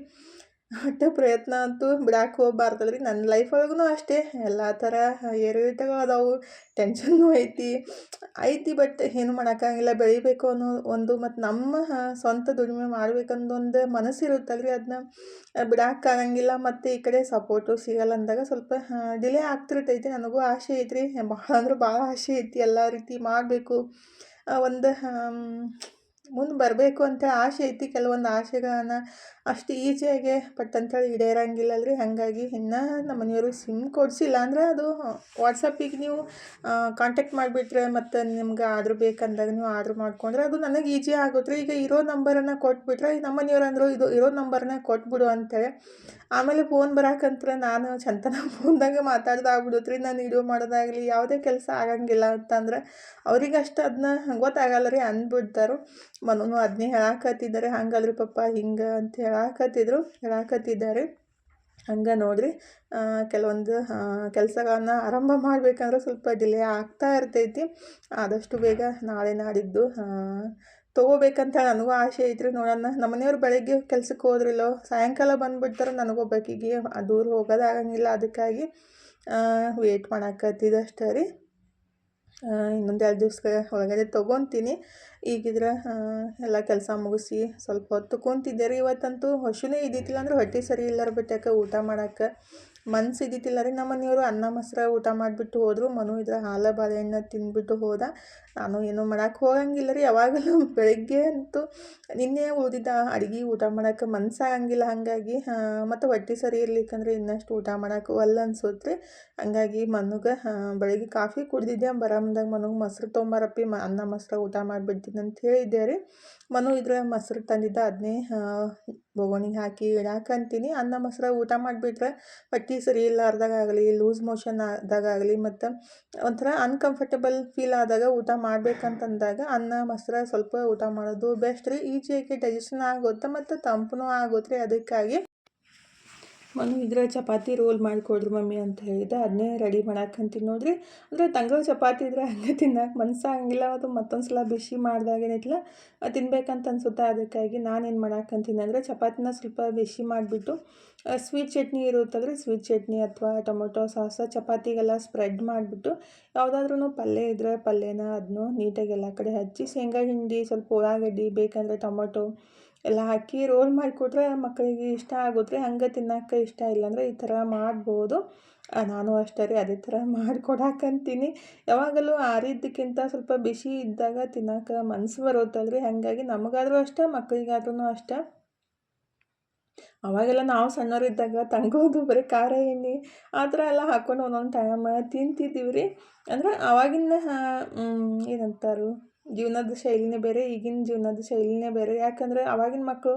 ಒಟ್ಟು ಪ್ರಯತ್ನ ಅಂತೂ ಬಿಡಕ್ಕೆ ಹೋಗ್ಬಾರ್ದಲ್ಲ ರೀ. ನನ್ನ ಲೈಫ್ ಒಳಗೂ ಅಷ್ಟೇ ಎಲ್ಲ ಥರ ಏರಿಳಿತಗಳು ಅದಾವು, ಟೆನ್ಷನ್ನು ಐತಿ. ಬಟ್ ಏನು ಮಾಡೋಕ್ಕಾಗಿಲ್ಲ, ಬೆಳಿಬೇಕು ಅನ್ನೋ ಒಂದು ಮತ್ತು ನಮ್ಮ ಸ್ವಂತ ದುಡಿಮೆ ಮಾಡ್ಬೇಕಂದೊಂದು ಮನಸ್ಸು ಇರುತ್ತಲ್ಲ ರೀ, ಅದನ್ನ ಬಿಡೋಕ್ಕಾಗಂಗಿಲ್ಲ. ಮತ್ತು ಈ ಕಡೆ ಸಪೋರ್ಟು ಸಿಗಲ್ಲ ಅಂದಾಗ ಸ್ವಲ್ಪ ಡಿಲೇ ಆಗ್ತಿರ್ತೈತಿ. ನನಗೂ ಆಸೆ ಐತ್ರಿ, ಭಾಳ ಅಂದ್ರೆ ಭಾಳ ಆಸೆ ಐತಿ, ಎಲ್ಲ ರೀತಿ ಮಾಡಬೇಕು, ಒಂದು ಮುಂದೆ ಬರಬೇಕು ಅಂತೇಳಿ ಆಸೆ ಐತಿ. ಕೆಲವೊಂದು ಆಸೆಗಳನ್ನ ಅಷ್ಟು ಈಸಿಯಾಗೆ ಪಟ್ ಅಂತೇಳಿ ಈಡೇರಂಗಿಲ್ಲಲ್ಲ ರೀ. ಹಾಗಾಗಿ ಇನ್ನು ನಮ್ಮ ಮನೆಯವರು ಸಿಮ್ ಕೊಡಿಸಿಲ್ಲ ಅಂದ್ರೆ ಅದು ವಾಟ್ಸಪ್ಪಿಗೆ ನೀವು ಕಾಂಟ್ಯಾಕ್ಟ್ ಮಾಡಿಬಿಟ್ರೆ ಮತ್ತು ನಿಮ್ಗೆ ಆರ್ಡ್ರ್ ಬೇಕಂದಾಗ ನೀವು ಆರ್ಡ್ರ್ ಮಾಡ್ಕೊಂಡ್ರೆ ಅದು ನನಗೆ ಈಜಿ ಆಗುತ್ತೆ ರೀ. ಈಗ ಇರೋ ನಂಬರನ್ನು ಕೊಟ್ಬಿಟ್ರೆ ನಮ್ಮ ಮನೆಯವ್ರು ಅಂದರು ಇದು ಇರೋ ನಂಬರ್ನ ಕೊಟ್ಬಿಡು ಅಂತೇಳಿ. ಆಮೇಲೆ ಫೋನ್ ಬರಾಕಂತ್ರ ನಾನು ಚಂತನ ಫೋನ್ದಾಗ ಮಾತಾಡ್ದಾಗ್ಬಿಡುತ್ತೆ ರೀ. ನಾನು ವಿಡಿಯೋ ಮಾಡೋದಾಗಲಿ ಯಾವುದೇ ಕೆಲಸ ಆಗಂಗಿಲ್ಲ ಅಂತಂದ್ರೆ ಅವ್ರಿಗಷ್ಟು ಅದನ್ನ ಗೊತ್ತಾಗಲ್ಲ ರೀ, ಅಂದ್ಬಿಡ್ತಾರೆ. ಮನೂ ಅದನ್ನೇ ಹೇಳಾಕತ್ತಿದ್ದಾರೆ, ಹಂಗಲ್ರಿ ಪಪ್ಪ ಹಿಂಗೆ ಅಂತ ಹೇಳಾಕತ್ತಿದ್ದಾರೆ. ಹಂಗೆ ನೋಡಿರಿ, ಕೆಲವೊಂದು ಕೆಲಸಗಳನ್ನ ಆರಂಭ ಮಾಡಬೇಕಂದ್ರೆ ಸ್ವಲ್ಪ ಡಿಲೇ ಆಗ್ತಾ ಇರ್ತೈತಿ. ಆದಷ್ಟು ಬೇಗ ನಾಳೆ ನಾಡಿದ್ದು ತೊಗೋಬೇಕಂತ ನನಗೂ ಆಸೆ ಐತ್ರಿ. ನೋಡೋಣ, ನಮ್ಮ ಮನೆಯವ್ರು ಬೆಳಗ್ಗೆ ಕೆಲ್ಸಕ್ಕೆ ಹೋದ್ರಿಲ್ಲೋ ಸಾಯಂಕಾಲ ಬಂದುಬಿಡ್ತಾರೆ. ನನಗೊಬ್ಬಾಕಿಗೆ ದೂರ ಹೋಗೋದಾಗಂಗಿಲ್ಲ, ಅದಕ್ಕಾಗಿ ವೇಟ್ ಮಾಡಾಕತ್ತಿದ್ದು ಅಷ್ಟೇ ರೀ. ಇನ್ನೊಂದು 2 ದಿವ್ಸ ಒಳಗಡೆ ತೊಗೊತೀನಿ. ಈಗಿದ್ರೆ ಎಲ್ಲ ಕೆಲಸ ಮುಗಿಸಿ ಸ್ವಲ್ಪ ಹೊತ್ತು ಕುಂತಿದ್ದೆ ರೀ. ಇವತ್ತಂತೂ ಹಶುನೇ ಇದ್ದಿತ್ತಿಲ್ಲ, ಅಂದ್ರೆ ಹೊಟ್ಟೆ ಸರಿ ಇಲ್ಲಾರ ಬಿಟ್ಟಾಕ ಊಟ ಮಾಡೋಕ್ಕೆ ಮನ್ಸು ಇದ್ದಿತ್ತಿಲ್ಲ ರೀ. ನಮ್ಮ ಮನೆಯವರು ಅನ್ನ ಮೊಸರು ಊಟ ಮಾಡಿಬಿಟ್ಟು ಹೋದರು. ಮನು ಇದ್ರೆ ಹಾಲು ಬಾಳೆಹಣ್ಣು ತಿಂದ್ಬಿಟ್ಟು ಹೋದ. ನಾನು ಏನೂ ಮಾಡೋಕ್ಕೆ ಹೋಗಂಗಿಲ್ಲ ರೀ. ಯಾವಾಗಲೂ ಬೆಳಗ್ಗೆ ಅಂತೂ ನಿನ್ನೆ ಉಳಿದಿದ್ದ ಅಡುಗೆ ಊಟ ಮಾಡೋಕ್ಕೆ ಮನಸ್ಸಾಗಂಗಿಲ್ಲ. ಹಾಗಾಗಿ ಮತ್ತು ಹೊಟ್ಟೆ ಸರಿ ಇರ್ಲಿಕ್ಕಂದ್ರೆ ಇನ್ನಷ್ಟು ಊಟ ಮಾಡೋಕೆ ಒಲ್ಲ ಅನ್ಸುತ್ತೆ ರೀ. ಹಂಗಾಗಿ ಮನುಗೆ ಬೆಳಗ್ಗೆ ಕಾಫಿ ಕುಡ್ದಿದ್ದೆ, ಬರಮ್ದಾಗ ಮನುಗೆ ಮೊಸರು ತೊಂಬರಪ್ಪಿ ಅನ್ನ ಮೊಸರು ಊಟ ಮಾಡಿಬಿಡ್ತೀನಿ ಅಂತ ಹೇಳಿದ್ದೆ ರೀ. ಮನು ಇದ್ರೆ ಮೊಸರು ತಂದಿದ್ದ, ಅದನ್ನೇ ಬೊಗಣಿಗೆ ಹಾಕಿ ಇಡಾಕಂತೀನಿ. ಅನ್ನ ಮೊಸರು ಊಟ ಮಾಡಿಬಿಟ್ರೆ ಹೊಟ್ಟೆ ಸರಿ ಇಲ್ಲಾರ್ದಾಗಲಿ, ಲೂಸ್ ಮೋಷನ್ ಆದಾಗಲಿ, ಮತ್ತು ಒಂಥರ ಅನ್ಕಂಫರ್ಟಬಲ್ ಫೀಲ್ ಆದಾಗ ಊಟ ಮಾಡ್ಬೇಕಂತಂದಾಗ ಅನ್ನ ಮೊಸರು ಸ್ವಲ್ಪ ಊಟ ಮಾಡೋದು ಬೆಸ್ಟ್ ರೀ. ಈಜಿಯಾಗಿ ಡೈಜೆಷನ್ ಆಗುತ್ತೆ ಮತ್ತು ತಂಪೂ ಆಗುತ್ತೆ ರೀ. ಅದಕ್ಕಾಗಿ ಮನು ಇದ್ರೆ ಚಪಾತಿ ರೋಲ್ ಮಾಡಿಕೊಡ್ರಿ ಮಮ್ಮಿ ಅಂತ ಹೇಳಿದ್ದೆ, ಅದನ್ನೇ ರೆಡಿ ಮಾಡಾಕಂತೀನಿ ನೋಡಿರಿ. ಅಂದರೆ ತಂಗಳು ಚಪಾತಿ ಇದ್ರೆ ಹಂಗೆ ತಿನ್ನಕ್ಕೆ ಮನಸ್ಸಾಗಂಗಿಲ್ಲ, ಅದು ಮತ್ತೊಂದು ಸಲ ಬಿಸಿ ಮಾಡಿದಾಗೇನೈತಿಲ್ಲ ತಿನ್ಬೇಕಂತ ಅನ್ಸುತ್ತೆ. ಅದಕ್ಕಾಗಿ ನಾನೇನು ಮಾಡಾಕಂತೀನಿ ಅಂದರೆ ಚಪಾತಿನ ಸ್ವಲ್ಪ ಬಿಸಿ ಮಾಡಿಬಿಟ್ಟು ಸ್ವೀಟ್ ಚಟ್ನಿ ಇರುತ್ತಲ್ರಿ, ಸ್ವೀಟ್ ಚಟ್ನಿ ಅಥವಾ ಟೊಮೊಟೊ ಸಾಸ ಚಪಾತಿಗೆಲ್ಲ ಸ್ಪ್ರೆಡ್ ಮಾಡಿಬಿಟ್ಟು ಯಾವುದಾದ್ರೂ ಪಲ್ಯ ಇದ್ದರೆ ಪಲ್ಯನ ಅದನ್ನು ನೀಟಾಗಿ ಎಲ್ಲ ಕಡೆ ಹಚ್ಚಿ ಶೇಂಗಾ ಹಿಂಡಿ ಸ್ವಲ್ಪ ಉಳ್ಳಾಗಡ್ಡಿ ಬೇಕಂದರೆ ಟೊಮೊಟೊ ಎಲ್ಲ ಹಾಕಿ ರೋಲ್ ಮಾಡಿಕೊಟ್ರೆ ಮಕ್ಕಳಿಗೆ ಇಷ್ಟ ಆಗುತ್ತೆ. ಹಂಗೆ ತಿನ್ನೋಕೆ ಇಷ್ಟ ಇಲ್ಲಾಂದರೆ ಈ ಥರ ಮಾಡ್ಬೋದು. ನಾನು ಅಷ್ಟೇ ರೀ, ಅದೇ ಥರ ಮಾಡಿಕೊಡಾಕಂತೀನಿ. ಯಾವಾಗಲೂ ಆರಿದ್ದಕ್ಕಿಂತ ಸ್ವಲ್ಪ ಬಿಸಿ ಇದ್ದಾಗ ತಿನ್ನೋಕೆ ಮನಸ್ಸು ಬರುತ್ತಲ್ರಿ. ಹಾಗಾಗಿ ನಮಗಾದ್ರೂ ಅಷ್ಟೇ, ಮಕ್ಕಳಿಗಾದ್ರೂ ಅಷ್ಟೇ. ಅವಾಗೆಲ್ಲ ನಾವು ಸಣ್ಣವರಿದ್ದಾಗ ತಂಗೋದು ಬರೀ ಖಾರ ಎಣ್ಣೆ ಆ ಥರ ಎಲ್ಲ ಹಾಕ್ಕೊಂಡು ಒಂದೊಂದು ಟೈಮ್ ತಿಂತಿದ್ದೀವಿ ರೀ. ಅಂದ್ರೆ ಆವಾಗಿನ ಏನಂತಾರು ಜೀವನದ ಶೈಲಿನೇ ಬೇರೆ, ಈಗಿನ ಜೀವನದ ಶೈಲಿನೇ ಬೇರೆ. ಯಾಕಂದರೆ ಆವಾಗಿನ ಮಕ್ಕಳು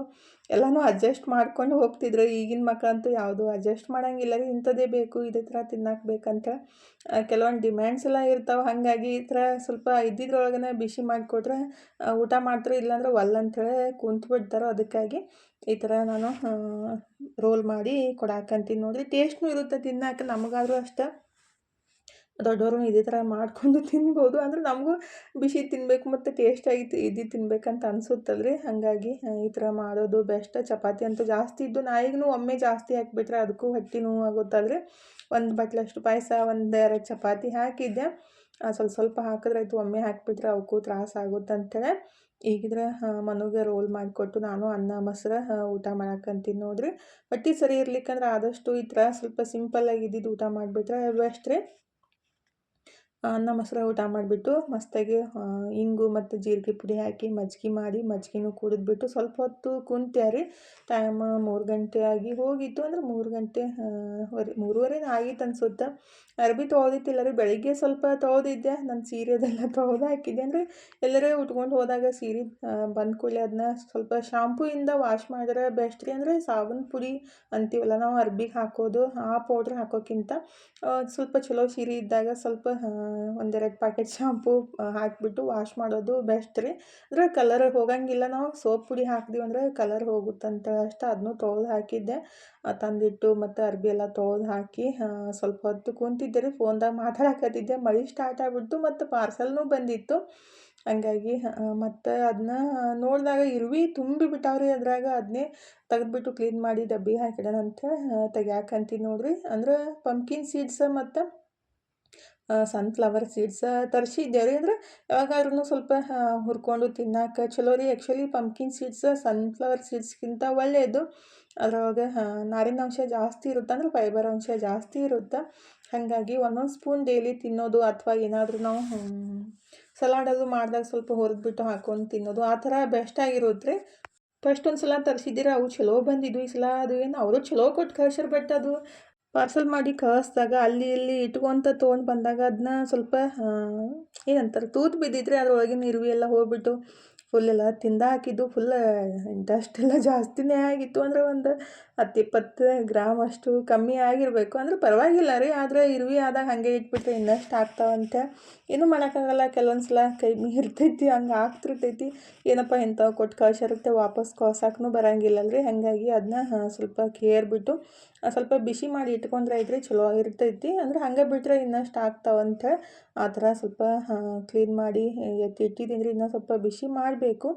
ಎಲ್ಲನೂ ಅಡ್ಜಸ್ಟ್ ಮಾಡ್ಕೊಂಡು ಹೋಗ್ತಿದ್ರು. ಈಗಿನ ಮಕ್ಕಳಂತೂ ಯಾವುದೂ ಅಡ್ಜಸ್ಟ್ ಮಾಡೋಂಗಿಲ್ಲ ರೀ. ಇಂಥದ್ದೇ ಬೇಕು, ಇದೇ ಥರ ತಿನ್ನಕ್ಕೆ ಬೇಕಂತ ಕೆಲವೊಂದು ಡಿಮ್ಯಾಂಡ್ಸ್ ಎಲ್ಲ ಇರ್ತಾವೆ. ಹಾಗಾಗಿ ಈ ಥರ ಸ್ವಲ್ಪ ಇದ್ದಿದ್ರೊಳಗನೆ ಬಿಸಿ ಮಾಡಿಕೊಟ್ರೆ ಊಟ ಮಾಡ್ತಾರೆ, ಇಲ್ಲಾಂದ್ರೆ ಒಲ್ಲ ಅಂಥೇಳಿ ಕುಂತ್ಬಿಡ್ತಾರೆ. ಅದಕ್ಕಾಗಿ ಈ ಥರ ನಾನು ರೋಲ್ ಮಾಡಿ ಕೊಡಾಕಂತೀನಿ ನೋಡಿರಿ. ಟೇಸ್ಟ್ನೂ ಇರುತ್ತೆ ತಿನ್ನಕ್ಕೆ, ನಮಗಾದರೂ ಅಷ್ಟೇ. ದೊಡ್ಡವರು ಇದೇ ಥರ ಮಾಡಿಕೊಂಡು ತಿನ್ಬೋದು. ಅಂದ್ರೆ ನಮಗೂ ಬಿಸಿ ತಿನ್ನಬೇಕು ಮತ್ತು ಟೇಸ್ಟಾಗಿ ಇದ್ದಿದ್ದು ತಿನ್ಬೇಕಂತ ಅನಿಸುತ್ತಲ್ರಿ. ಹಾಗಾಗಿ ಈ ಥರ ಮಾಡೋದು ಬೆಸ್ಟ್. ಚಪಾತಿ ಅಂತೂ ಜಾಸ್ತಿ ಇದ್ದು ನಾಯಿಗೂ ಒಮ್ಮೆ ಜಾಸ್ತಿ ಹಾಕಿಬಿಟ್ರೆ ಅದಕ್ಕೂ ಹೊಟ್ಟೆ ನೋವು ಆಗುತ್ತಲ್ರಿ. ಒಂದು ಬಟ್ಲಷ್ಟು ಪಾಯಸ, 1-2 ಚಪಾತಿ ಹಾಕಿದ್ದೆ. ಸ್ವಲ್ಪ ಸ್ವಲ್ಪ ಹಾಕಿದ್ರಾಯ್ತು, ಒಮ್ಮೆ ಹಾಕಿಬಿಟ್ರೆ ಅವಕ್ಕೂ ತ್ರಾಸ ಆಗುತ್ತೆ ಅಂತೇಳಿ ಈಗಿದ್ರೆ ಮನುಗೆ ರೋಲ್ ಮಾಡಿಕೊಟ್ಟು ನಾನು ಅನ್ನ ಮೊಸರು ಊಟ ಮಾಡಾಕಂತೀನಿ ನೋಡಿರಿ. ಹೊಟ್ಟೆ ಸರಿ ಇರ್ಲಿಕ್ಕಂದ್ರೆ ಆದಷ್ಟು ಈ ಥರ ಸ್ವಲ್ಪ ಸಿಂಪಲ್ಲಾಗಿ ಇದ್ದಿದ್ದು ಊಟ ಮಾಡಿಬಿಟ್ರೆ ಬೆಸ್ಟ್ ರೀ. ಅನ್ನ ಮೊಸರು ಊಟ ಮಾಡಿಬಿಟ್ಟು ಮಸ್ತಾಗಿ ಇಂಗು ಮತ್ತು ಜೀರಿಗೆ ಪುಡಿ ಹಾಕಿ ಮಜ್ಜಿಗೆ ಮಾಡಿ ಮಜ್ಜಿಗೆನೂ ಕುಡಿದ್ಬಿಟ್ಟು ಸ್ವಲ್ಪ ಹೊತ್ತು ಕುಂತೆ ರೀ. ಟೈಮ್ 3 ಗಂಟೆ ಆಗಿ ಹೋಗಿತ್ತು ಅಂದ್ರೆ 3 ಗಂಟೆ 3:30 ಆಗಿತ್ತು ಅನ್ಸುತ್ತೆ. ಅರ್ಬಿ ತೊಳ್ದಿತ್ತಿಲ್ಲ ರೀ. ಬೆಳಿಗ್ಗೆ ಸ್ವಲ್ಪ ತೊಳೆದಿದ್ದೆ. ನನ್ನ ಸೀರೆ ಅದೆಲ್ಲ ತೊಳೆದು ಹಾಕಿದ್ದೆ. ಅಂದರೆ ಎಲ್ಲರೇ ಉಟ್ಕೊಂಡು ಹೋದಾಗ ಸೀರೆ ಬಂದ ಕೂಡಲೇ ಅದನ್ನ ಸ್ವಲ್ಪ ಶಾಂಪೂಯಿಂದ ವಾಶ್ ಮಾಡಿದ್ರೆ ಬೆಸ್ಟ್ ರೀ. ಅಂದರೆ ಸಾಬೂನು ಪುಡಿ ಅಂತೀವಲ್ಲ ನಾವು ಅರ್ಬಿಗೆ ಹಾಕೋದು, ಆ ಪೌಡ್ರ್ ಹಾಕೋಕ್ಕಿಂತ ಸ್ವಲ್ಪ ಚಲೋ ಸೀರೆ ಇದ್ದಾಗ ಸ್ವಲ್ಪ ಒಂದೆರಡು ಪ್ಯಾಕೆಟ್ ಶಾಂಪೂ ಹಾಕಿಬಿಟ್ಟು ವಾಶ್ ಮಾಡೋದು ಬೆಸ್ಟ್ ರೀ. ಅಂದರೆ ಕಲರ್ ಹೋಗಂಗಿಲ್ಲ. ನಾವು ಸೋಪ್ ಪುಡಿ ಹಾಕಿದ್ವಿ ಅಂದರೆ ಕಲರ್ ಹೋಗುತ್ತಂತ ಅಷ್ಟೇ. ಅದನ್ನೂ ತೊಳೆದು ಹಾಕಿದ್ದೆ. ತಂದಿಟ್ಟು ಮತ್ತು ಅರ್ಬಿ ಎಲ್ಲ ತೊಳೆದು ಹಾಕಿ ಸ್ವಲ್ಪ ಹೊತ್ತು ಕುಂತಿದ್ದೆ ರೀ. ಫೋನ್ದಾಗ ಮಾತಾಡಕತ್ತಿದ್ದೆ. ಮಳೆ ಸ್ಟಾರ್ಟ್ ಆಗಿಬಿಡ್ತು ಮತ್ತು ಪಾರ್ಸಲ್ನೂ ಬಂದಿತ್ತು. ಹಂಗಾಗಿ ಮತ್ತು ಅದನ್ನ ನೋಡಿದಾಗ ಇರುವೆ ತುಂಬಿ ಬಿಟ್ಟಾವ್ರಿ ಅದ್ರಾಗ. ಅದನ್ನೇ ತೆಗೆದ್ಬಿಟ್ಟು ಕ್ಲೀನ್ ಮಾಡಿ ಡಬ್ಬಿಗೆ ಹಾಕಿಡೋಣಂತ ತೆಗ್ಯಾಕಂತೀನಿ ನೋಡ್ರಿ. ಅಂದ್ರೆ ಪಂಪ್ಕಿನ್ ಸೀಡ್ಸ್ ಮತ್ತು ಸನ್ಫ್ಲವರ್ ಸೀಡ್ಸ್ ತರಿಸಿದ್ದೆ ರೀ. ಅಂದರೆ ಯಾವಾಗಾದ್ರೂ ಸ್ವಲ್ಪ ಹುರ್ಕೊಂಡು ತಿನ್ನಕ್ಕೆ ಚಲೋ ರೀ. ಆ್ಯಕ್ಚುಲಿ ಪಂಪ್ಕಿನ್ ಸೀಡ್ಸ್ ಸನ್ಫ್ಲವರ್ ಸೀಡ್ಸ್ಗಿಂತ ಒಳ್ಳೆಯದು. ಅದರೊಳಗೆ ನಾರಿನಾಂಶ ಜಾಸ್ತಿ ಇರುತ್ತೆ. ಅಂದರೆ ಫೈಬರ್ ಅಂಶ ಜಾಸ್ತಿ ಇರುತ್ತೆ. ಹಾಗಾಗಿ ಒಂದೊಂದು ಸ್ಪೂನ್ ಡೈಲಿ ತಿನ್ನೋದು, ಅಥವಾ ಏನಾದರೂ ನಾವು ಸಲಾಡದು ಮಾಡಿದಾಗ ಸ್ವಲ್ಪ ಹುರಿದ್ಬಿಟ್ಟು ಹಾಕ್ಕೊಂಡು ತಿನ್ನೋದು, ಆ ಥರ ಬೆಸ್ಟಾಗಿರುತ್ತೆ ರೀ. ಫಸ್ಟ್ ಒಂದು ಸಲ ತರಿಸಿದ್ದೀರ, ಅವು ಚಲೋ ಬಂದಿದ್ವು. ಈ ಸಲ ಅದು ಏನು ಅವರು ಚಲೋ ಕೊಟ್ಟು ಕಳ್ಸ್ಯಾರ. ಬಟ್ ಅದು ಪಾರ್ಸಲ್ ಮಾಡಿ ಕಳಿಸ್ದಾಗ ಅಲ್ಲಿ ಇಲ್ಲಿ ಇಟ್ಕೊಂತ ತೊಗೊಂಡು ಬಂದಾಗ ಅದನ್ನ ಸ್ವಲ್ಪ ಏನಂತಾರೆ ತೂತು ಬಿದ್ದಿದ್ರೆ ಅದ್ರೊಳಗಿನ ಇರುವೆ ಎಲ್ಲ ಹೋಗ್ಬಿಟ್ಟು ಫುಲ್ಲೆಲ್ಲ ತಿಂದು ಹಾಕಿದ್ದು. ಫುಲ್ ಡಸ್ಟ್ ಎಲ್ಲ ಜಾಸ್ತಿನೇ ಆಗಿತ್ತು. ಅಂದರೆ ಒಂದು 10-20 ಗ್ರಾಮ್ ಅಷ್ಟು ಕಮ್ಮಿ ಆಗಿರಬೇಕು. ಅಂದ್ರೆ ಪರವಾಗಿಲ್ಲ ರೀ. ಆದರೆ ಇರುವೆ ಆದಾಗ ಹಾಗೆ ಇಟ್ಬಿಟ್ರೆ ಇನ್ನಷ್ಟು ಆಗ್ತಾವಂತೆ. ಏನೂ ಮಾಡೋಕ್ಕಾಗಲ್ಲ. ಕೆಲವೊಂದು ಸಲ ಕೈ ಮೀರ್ತೈತಿ, ಹಂಗೆ ಆಗ್ತಿರ್ತೈತಿ. ಏನಪ್ಪ ಇಂಥವು ಕೊಟ್ಟು ಕಳ್ಸಿರುತ್ತೆ, ವಾಪಸ್ ಕಳ್ಸಕ್ಕೂ ಬರೋಂಗಿಲ್ಲಲ್ಲ ರೀ. ಹಾಗಾಗಿ ಅದನ್ನ ಸ್ವಲ್ಪ ಕೇರ್ ಬಿಟ್ಟು ಸ್ವಲ್ಪ ಬಿಸಿ ಮಾಡಿ ಇಟ್ಕೊಂಡ್ರೆ ಐತ್ರಿ ಚಲೋ ಇರ್ತೈತಿ. ಅಂದ್ರೆ ಹಂಗೆ ಬಿಟ್ಟರೆ ಇನ್ನಷ್ಟು ಆಗ್ತಾವಂತೆ. ಆ ಥರ ಸ್ವಲ್ಪ ಕ್ಲೀನ್ ಮಾಡಿ ಇಟ್ಟಿದ್ದೀನಿ ರೀ. ಇನ್ನೂ ಸ್ವಲ್ಪ ಬಿಸಿ ಮಾಡಬೇಕು.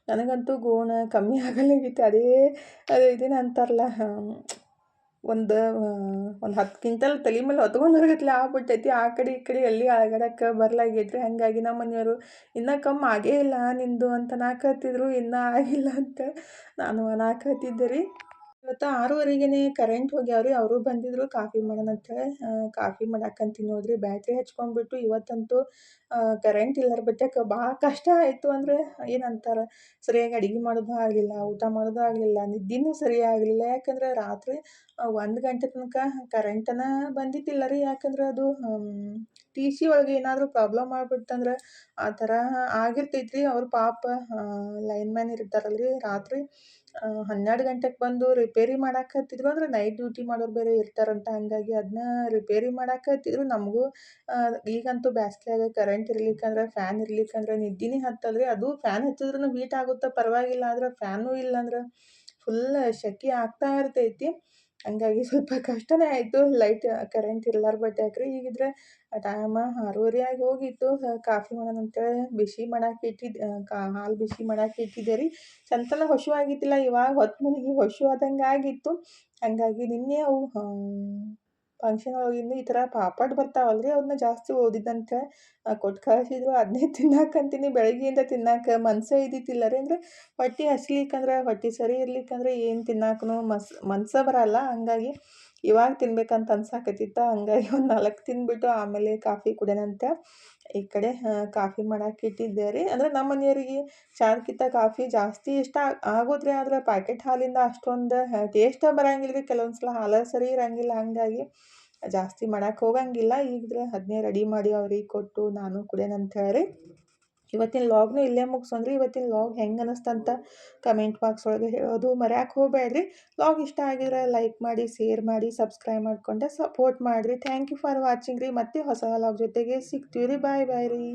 ನನಗಂತೂ ಗೋಣ ಕಮ್ಮಿ ಆಗಲ್ಲಾಗಿತ್ತು. ಅದು ಇದೇನು ಅಂತಾರಲ್ಲ, ಒಂದು 10 ಕ್ವಿಂಟಲ್ ತಲೆ ಮೇಲೆ ಹೊತ್ಕೊಂಡು ಹೋಗತ್ಲೆ ಆಗ್ಬಿಟ್ಟೈತಿ. ಆ ಕಡೆ ಈ ಕಡೆ ಎಲ್ಲಿ ಅಲಗಡಕ್ಕೆ ಬರ್ಲಾಗೈತ್ರಿ. ಹಾಗಾಗಿ ನಮ್ಮ ಮನೆಯವರು ಇನ್ನೂ ಕಮ್ಮಿ ಆಗೇ ಇಲ್ಲ ನಿಂದು ಅಂತ ನಾಲ್ಕತ್ತಿದ್ರು. ಇನ್ನೂ ಆಗಿಲ್ಲ ಅಂತ ನಾನು ನಾಲ್ಕತ್ತಿದ್ದೆ ರೀ. ಇವತ್ತು 6:30ಗೆ ಕರೆಂಟ್ ಹೋಗ್ಯಾವ್ರಿ. ಅವರು ಬಂದಿದ್ರು ಕಾಫಿ ಮಾಡೋಣ ಅಂತೇಳಿ. ಕಾಫಿ ಮಾಡಾಕಂತೀನಿ ನೋಡ್ರಿ. ಬ್ಯಾಟ್ರಿ ಹಚ್ಕೊಂಡ್ಬಿಟ್ಟು ಇವತ್ತಂತೂ ಕರೆಂಟ್ ಇಲ್ಲಾರ ಬಟ್ಟಕ್ಕೆ ಭಾಳ ಕಷ್ಟ ಆಯಿತು. ಅಂದರೆ ಏನಂತಾರೆ, ಸರಿಯಾಗಿ ಅಡುಗೆ ಮಾಡೋದು ಆಗಲಿಲ್ಲ, ಊಟ ಮಾಡೋದು ಆಗಲಿಲ್ಲ, ನಿದ್ದೆನೂ ಸರಿ ಆಗಲಿಲ್ಲ. ಯಾಕಂದರೆ ರಾತ್ರಿ 1 ಗಂಟೆ ತನಕ ಕರೆಂಟನ್ನು ಬಂದಿದ್ದಿಲ್ಲ ರೀ. ಯಾಕಂದ್ರೆ ಅದು ಟಿ ಸಿ ಒಳಗೆ ಏನಾದರೂ ಪ್ರಾಬ್ಲಮ್ ಆಗ್ಬಿಡ್ತಂದ್ರೆ ಆ ಥರ ಆಗಿರ್ತೈತ್ರಿ. ಅವ್ರು ಪಾಪ ಲೈನ್ಮ್ಯಾನ್ ಇರ್ತಾರಲ್ರಿ, ರಾತ್ರಿ 12 ಗಂಟೆಗೆ ಬಂದು ರಿಪೇರಿ ಮಾಡಾಕತ್ತಿದ್ರು. ಅಂದರೆ ನೈಟ್ ಡ್ಯೂಟಿ ಮಾಡೋರು ಬೇರೆ ಇರ್ತಾರಂತ. ಹಾಗಾಗಿ ಅದನ್ನ ರಿಪೇರಿ ಮಾಡಾಕತ್ತಿದ್ರು. ನಮಗೂ ಈಗಂತೂ ಬ್ಯಾಸ್ಗ್ಯಾಗ ಕರೆಂಟ್ ಇರ್ಲಿಕ್ಕಂದ್ರೆ, ಫ್ಯಾನ್ ಇರ್ಲಿಕ್ಕಂದ್ರೆ ನಿದ್ದೆನೇ ಹತ್ತಲ್ಲ ರೀ. ಅದು ಫ್ಯಾನ್ ಹಚ್ಚಿದ್ರೂ ಹೀಟ್ ಆಗುತ್ತೆ ಪರವಾಗಿಲ್ಲ. ಆದ್ರೆ ಫ್ಯಾನು ಇಲ್ಲಾಂದ್ರೆ ಫುಲ್ ಸೆಕೆ ಆಗ್ತಾ ಇರ್ತೈತಿ. ಹಂಗಾಗಿ ಸ್ವಲ್ಪ ಕಷ್ಟನೇ ಆಯಿತು ಕರೆಂಟ್ ಇರ್ಲಾರ ಬಟ್ಯಾಕ್ರಿ. ಈಗಿದ್ರೆ ಟೈಮ 6:30 ಆಗಿ ಹೋಗಿತ್ತು. ಕಾಫಿ ಮಾಡೋಣ ಅಂತೇಳಿ ಬಿಸಿ ಮಾಡಕ್ಕೆ ಇಟ್ಟಿದ್ದೆ. ಹಾಲು ಬಿಸಿ ಮಾಡಕ್ಕೆ ಇಟ್ಟಿದ್ದೆ ರೀ. ಚಂತನ ಹಸಿವಾಗಿದ್ದಿಲ್ಲ. ಇವಾಗ ಹೊತ್ತು ಮುಳುಗಿ ಹಸಿವಾದಂಗೆ ಆಗಿತ್ತು. ಹಾಗಾಗಿ ನಿನ್ನೆ ಅವು ಫಂಕ್ಷನ್ ಒಳಗಿಂದ ಈ ಥರ ಪಾಪಡ್ ಬರ್ತಾವಲ್ಲ ರೀ, ಅವನ್ನ ಜಾಸ್ತಿ ಓದಿದ್ದಂತೆ ಕೊಟ್ಟು ಕಳಿಸಿದ್ರು. ಅದನ್ನೇ ತಿನ್ನಾಕಂತೀನಿ. ಬೆಳಗ್ಗೆಯಿಂದ ತಿನ್ನಕ್ಕೆ ಮನಸ್ಸೇ ಇದ್ದಿತ್ತಿಲ್ಲ ರೀ. ಅಂದರೆ ಹೊಟ್ಟೆ ಹಸ್ಲಿಕ್ಕಂದ್ರೆ, ಹೊಟ್ಟೆ ಸರಿ ಇರ್ಲಿಕ್ಕಂದ್ರೆ ಏನು ತಿನ್ನಕ್ಕೂ ಮನಸ್ಸೇ ಬರಲ್ಲ. ಹಂಗಾಗಿ ಇವಾಗ ತಿನ್ಬೇಕಂತ ಅನ್ಸಾಕತ್ತಿತ್ತ. ಹಂಗಾಗಿ ಒಂದು 4 ತಿಂದ್ಬಿಟ್ಟು ಆಮೇಲೆ ಕಾಫಿ ಕುಡಿಯೋಣಂತ ಈ ಕಡೆ ಕಾಫಿ ಮಾಡಕ್ಕೆ ಇಟ್ಟಿದ್ದೆ ರೀ. ಅಂದರೆ ನಮ್ಮ ಮನೆಯವರಿಗೆ ಚಾಕ್ಕಿಂತ ಕಾಫಿ ಜಾಸ್ತಿ ಇಷ್ಟ ಆಗೋದ್ರಿ. ಆದ್ರೆ ಪ್ಯಾಕೆಟ್ ಹಾಲಿಂದ ಅಷ್ಟೊಂದು ಟೇಸ್ಟೇ ಬರೋಂಗಿಲ್ಲ ರೀ. ಕೆಲವೊಂದು ಸಲ ಹಾಲೇ ಸರಿ ಇರೋಂಗಿಲ್ಲ. ಹಾಗಾಗಿ ಜಾಸ್ತಿ ಮಾಡಕ್ಕೆ ಹೋಗಂಗಿಲ್ಲ. ಈಗಿದ್ರೆ ಅದನ್ನೇ ರೆಡಿ ಮಾಡಿ ಅವ್ರಿಗೆ ಕೊಟ್ಟು ನಾನು ಕುಡಿಯೋಣಂತ ಹೇಳಿ ಇವತ್ತಿನ ಲಾಗ್ನು ಇಲ್ಲೇ ಮುಗಿಸೋಣ್ರಿ. ಇವತ್ತಿನ ಲಾಗ್ ಹೆಂಗೆ ಅನ್ನಿಸ್ತಂತ ಕಮೆಂಟ್ ಬಾಕ್ಸ್ ಒಳಗೆ ಹೇಳೋದು ಮರ್ಯಾಕೆ ಹೋಗಬೇಡ್ರಿ. ಲಾಗ್ ಇಷ್ಟ ಆಗಿದ್ರೆ ಲೈಕ್ ಮಾಡಿ, ಶೇರ್ ಮಾಡಿ, ಸಬ್ಸ್ಕ್ರೈಬ್ ಮಾಡಿಕೊಂಡೆ ಸಪೋರ್ಟ್ ಮಾಡಿರಿ. ಥ್ಯಾಂಕ್ ಯು ಫಾರ್ ವಾಚಿಂಗ್ ರೀ. ಮತ್ತೆ ಹೊಸ ಲಾಗ್ ಜೊತೆಗೆ ಸಿಗ್ತೀವಿ ರೀ. ಬಾಯ್ ಬಾಯ್ ರೀ.